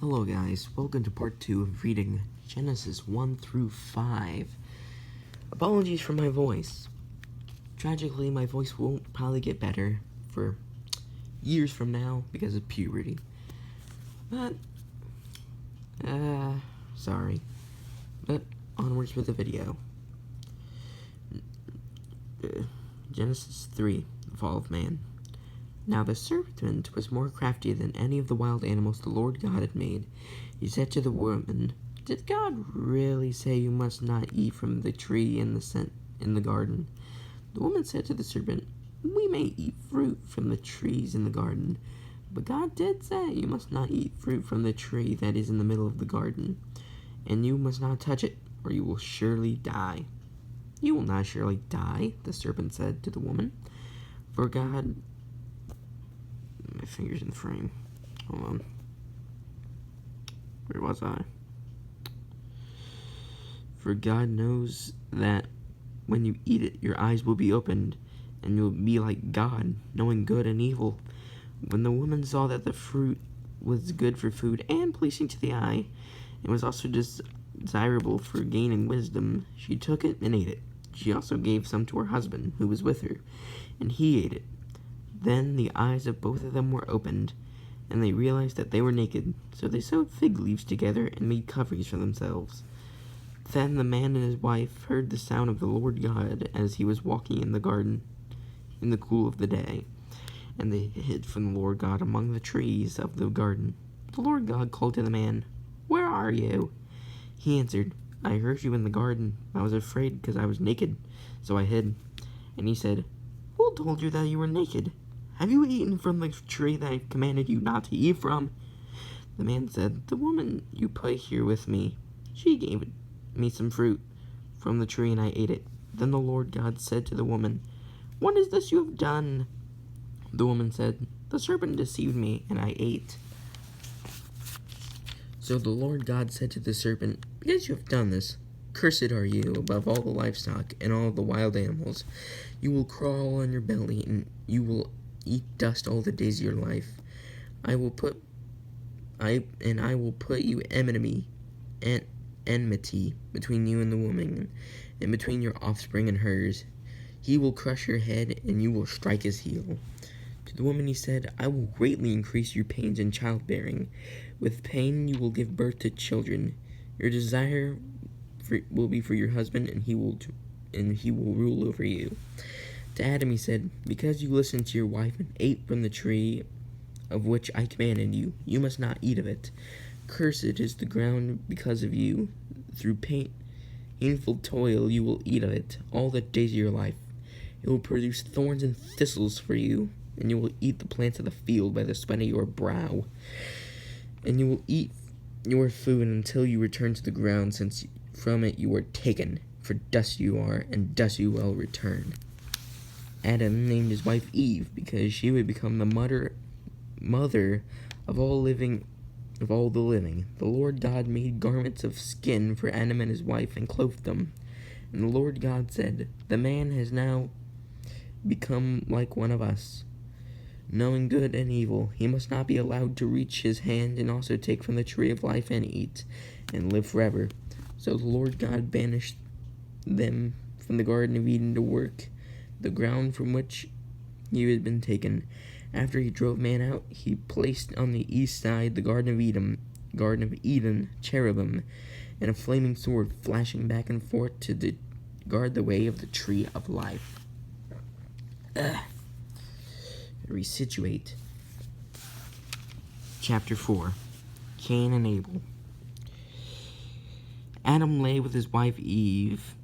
Hello guys, welcome to part 2 of reading Genesis 1 through 5. Apologies for my voice. Tragically, my voice won't probably get better for years from now because of puberty. But, sorry. But, onwards with the video. Genesis 3, the Fall of Man. Now the serpent was more crafty than any of the wild animals the Lord God had made. He said to the woman, "Did God really say you must not eat from the tree in the garden?" The woman said to the serpent, "We may eat fruit from the trees in the garden, but God did say you must not eat fruit from the tree that is in the middle of the garden, and you must not touch it, or you will surely die." "You will not surely die," the serpent said to the woman, "for God..." My finger's in the frame. Hold on. Where was I? "For God knows that when you eat it, your eyes will be opened, and you'll be like God, knowing good and evil." When the woman saw that the fruit was good for food and pleasing to the eye, and was also desirable for gaining wisdom, she took it and ate it. She also gave some to her husband, who was with her, and he ate it. Then the eyes of both of them were opened, and they realized that they were naked, so they sewed fig leaves together and made coverings for themselves. Then the man and his wife heard the sound of the Lord God as he was walking in the garden in the cool of the day, and they hid from the Lord God among the trees of the garden. The Lord God called to the man, "Where are you?" He answered, "I heard you in the garden. I was afraid because I was naked, so I hid." And he said, "Who told you that you were naked? Have you eaten from the tree that I commanded you not to eat from?" The man said, "The woman you put here with me, she gave me some fruit from the tree and I ate it." Then the Lord God said to the woman, "What is this you have done?" The woman said, "The serpent deceived me and I ate." So the Lord God said to the serpent, "Because you have done this, cursed are you above all the livestock and all the wild animals. You will crawl on your belly, and you will eat dust all the days of your life. I will put you enmity between you and the woman, and between your offspring and hers. He will crush your head, and you will strike his heel." To the woman he said, "I will greatly increase your pains in childbearing. With pain you will give birth to children. Your desire will be for your husband, and he will rule over you." To Adam he said, "Because you listened to your wife and ate from the tree of which I commanded you, you must not eat of it. Cursed is the ground because of you. Through painful toil you will eat of it all the days of your life. It will produce thorns and thistles for you, and you will eat the plants of the field by the sweat of your brow. And you will eat your food until you return to the ground, since from it you were taken. For dust you are, and dust you will return." Adam named his wife Eve because she would become the mother of all the living. The Lord God made garments of skin for Adam and his wife and clothed them. And the Lord God said, "The man has now become like one of us, knowing good and evil. He must not be allowed to reach his hand and also take from the tree of life and eat, and live forever." So the Lord God banished them from the Garden of Eden to work the ground from which he had been taken. After he drove man out, he placed on the east side the Garden of Eden, cherubim, and a flaming sword flashing back and forth to guard the way of the tree of life. Resituate. Chapter 4. Cain and Abel. Adam lay with his wife Eve.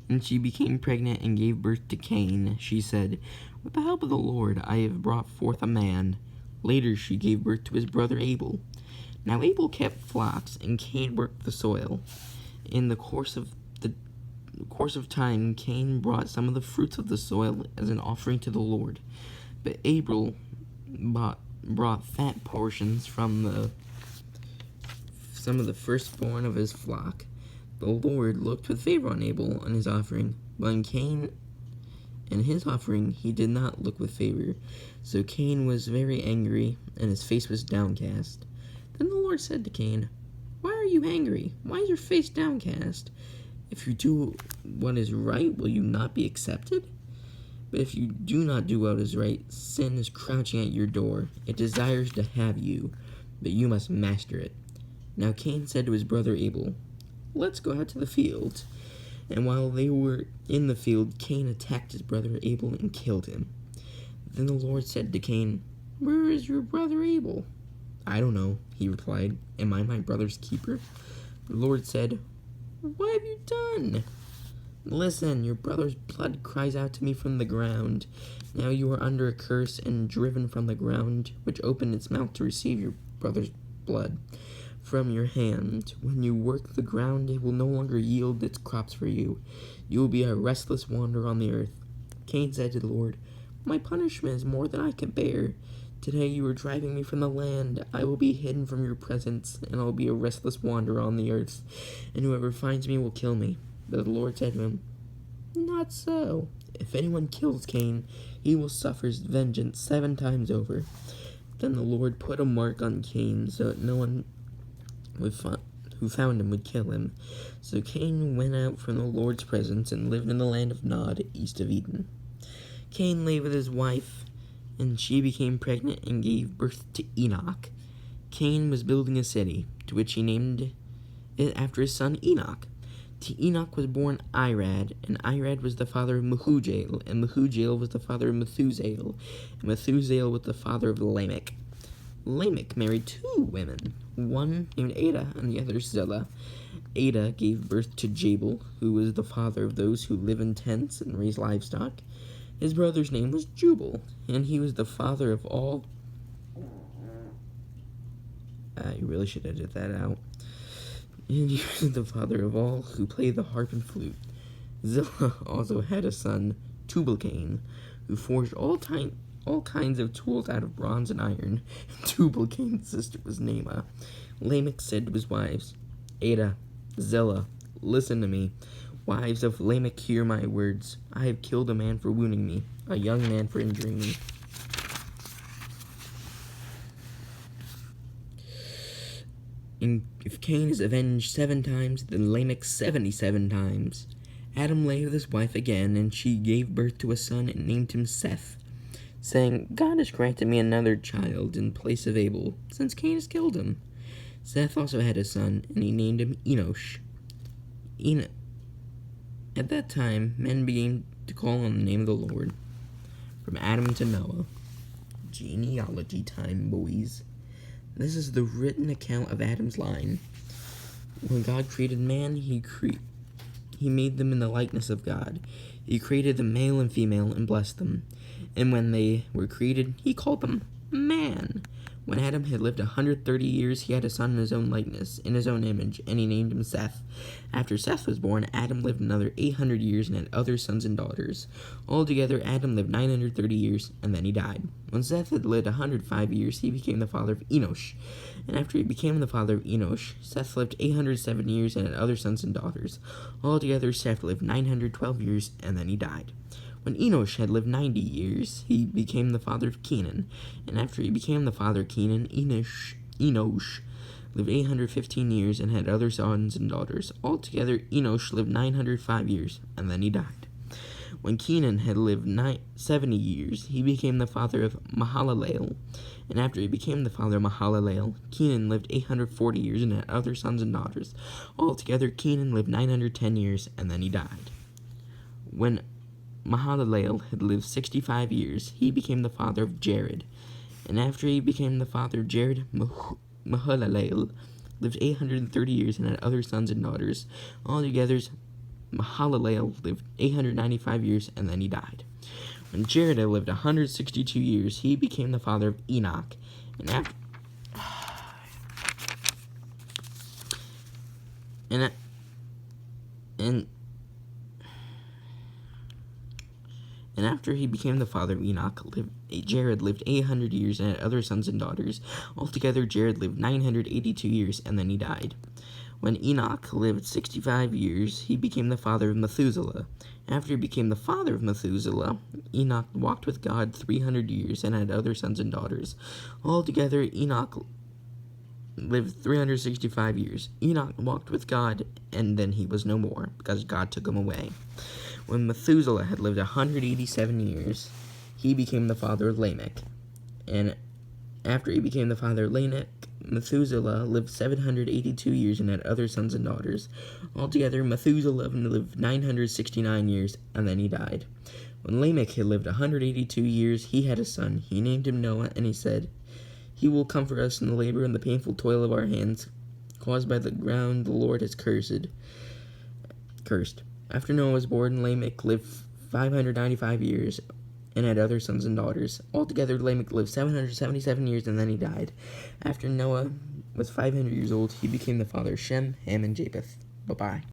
And she became pregnant and gave birth to Cain. She said, "With the help of the Lord, I have brought forth a man." Later she gave birth to his brother Abel. Now Abel kept flocks, and Cain worked the soil. In the course of time, Cain brought some of the fruits of the soil as an offering to the Lord. But Abel brought fat portions from some of the firstborn of his flock. The Lord looked with favor on Abel and his offering, but on Cain and his offering he did not look with favor. So Cain was very angry, and his face was downcast. Then the Lord said to Cain, "Why are you angry? Why is your face downcast? If you do what is right, will you not be accepted? But if you do not do what is right, sin is crouching at your door. It desires to have you, but you must master it." Now Cain said to his brother Abel, "Let's go out to the field." And while they were in the field, Cain attacked his brother Abel and killed him. Then the Lord said to Cain, "Where is your brother Abel?" "I don't know," he replied. "Am I my brother's keeper?" The Lord said, "What have you done?" "Listen, your brother's blood cries out to me from the ground. Now you are under a curse and driven from the ground, which opened its mouth to receive your brother's blood from your hand. When you work the ground, it will no longer yield its crops for you. You will be a restless wanderer on the earth." Cain said to the Lord, "My punishment is more than I can bear. Today you are driving me from the land. I will be hidden from your presence, and I will be a restless wanderer on the earth, and whoever finds me will kill me." But the Lord said to him, "Not so. If anyone kills Cain, he will suffer vengeance 7 times over." Then the Lord put a mark on Cain, so that no one who found him would kill him. So Cain went out from the Lord's presence and lived in the land of Nod, east of Eden. Cain lay with his wife, and she became pregnant and gave birth to Enoch. Cain was building a city, to which he named it after his son Enoch. To Enoch was born Irad, and Irad was the father of Mehujael, and Mehujael was the father of Methusael, and Methusael was the father of Lamech. Lamech married 2 women, one named Ada and the other Zillah. Ada gave birth to Jabal, who was the father of those who live in tents and raise livestock. His brother's name was Jubal, and he was the father of all... you really should edit that out. And he was the father of all who play the harp and flute. Zillah also had a son, Tubal-Cain, who forged all kinds of tools out of bronze and iron. Tubal-Cain's sister was Naamah. Lamech said to his wives, "Ada, Zillah, listen to me. Wives of Lamech, hear my words. I have killed a man for wounding me, a young man for injuring me. And if Cain is avenged 7 times, then Lamech 77 times. Adam lay with his wife again, and she gave birth to a son and named him Seth, saying, God has granted me another child in place of Abel, since Cain has killed him. Seth also had a son, and he named him Enosh. At that time, men began to call on the name of the Lord. From Adam to Noah. Genealogy time, boys. This is the written account of Adam's line. When God created man, he made them in the likeness of God. He created them male and female and blessed them. And when they were created, he called them man. When Adam had lived 130 years, he had a son in his own likeness, in his own image, and he named him Seth. After Seth was born, Adam lived another 800 years and had other sons and daughters. Altogether, Adam lived 930 years, and then he died. When Seth had lived 105 years, he became the father of Enosh. And after he became the father of Enosh, Seth lived 807 years and had other sons and daughters. Altogether, Seth lived 912 years, and then he died. When Enosh had lived 90 years, he became the father of Kenan. And after he became the father of Kenan, Enosh lived 815 years and had other sons and daughters. Altogether, Enosh lived 905 years, and then he died. When Kenan had lived 70 years, he became the father of Mahalalel. And after he became the father of Mahalalel, Kenan lived 840 years and had other sons and daughters. Altogether, Kenan lived 910 years, and then he died. When Mahalalel had lived 65 years, he became the father of Jared. And after he became the father of Jared, Mahalalel lived 830 years and had other sons and daughters. Altogether, Mahalalel lived 895 years, and then he died. When Jared had lived 162 years, he became the father of Enoch. And after he became the father of Enoch, Jared lived 800 years and had other sons and daughters. Altogether, Jared lived 982 years, and then he died. When Enoch lived 65 years, he became the father of Methuselah. After he became the father of Methuselah, Enoch walked with God 300 years and had other sons and daughters. Altogether, Enoch lived 365 years. Enoch walked with God, and then he was no more, because God took him away. When Methuselah had lived 187 years, he became the father of Lamech. And after he became the father of Lamech, Methuselah lived 782 years and had other sons and daughters. Altogether, Methuselah lived 969 years, and then he died. When Lamech had lived 182 years, he had a son. He named him Noah, and he said, "He will comfort us in the labor and the painful toil of our hands, caused by the ground the Lord has cursed." After Noah was born, Lamech lived 595 years and had other sons and daughters. Altogether, Lamech lived 777 years, and then he died. After Noah was 500 years old, he became the father of Shem, Ham, and Japheth. Bye-bye.